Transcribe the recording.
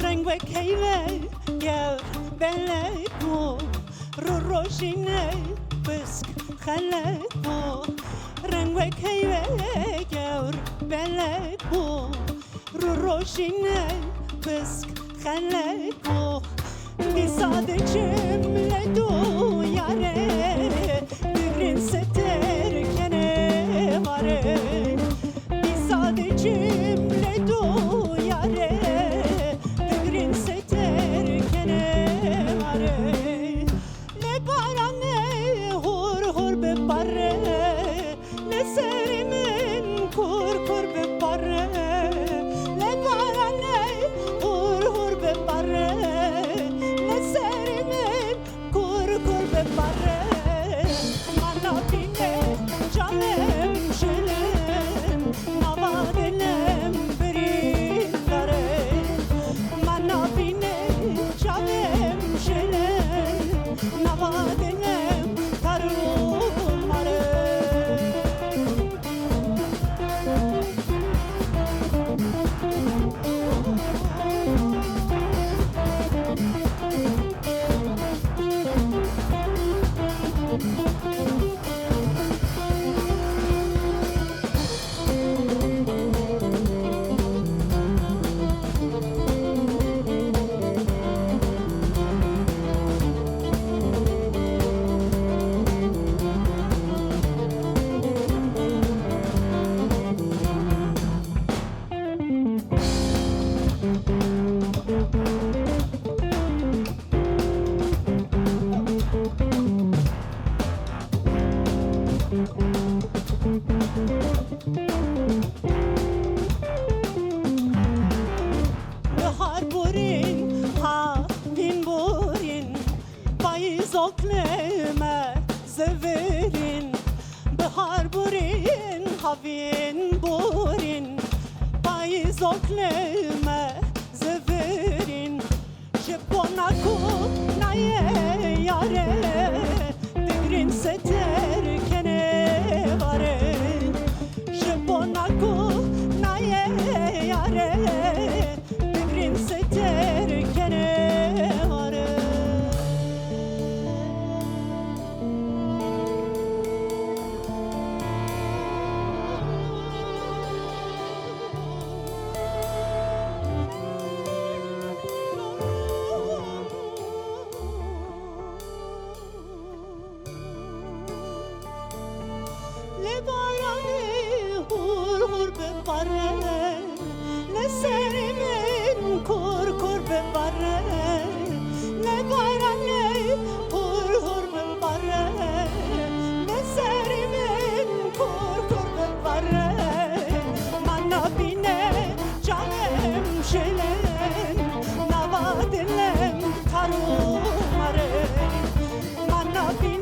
رنگ و کیله گر بله کو رو روشینه بسک خله کو رنگ و کیله گر بله کو رو روشینه بسک خله کو دی ساده جمله دو یاره بگرین ستر کنه واره دی ساده جمله دو یاره Bahar burin, havin burin, payız okleme severin. Bahar burin, havin burin, payız okleme severin. Jeponaku naye yare, degrin seter kene vare. Jeponaku naye yare, degrin seter kene vare. Le barane hur hur be barane, le serimin kur kur be barane, le barane hur hur be barane, le serimin kur kur be barane. Mana bine canım şelen, navadilem taru mare. Mana bine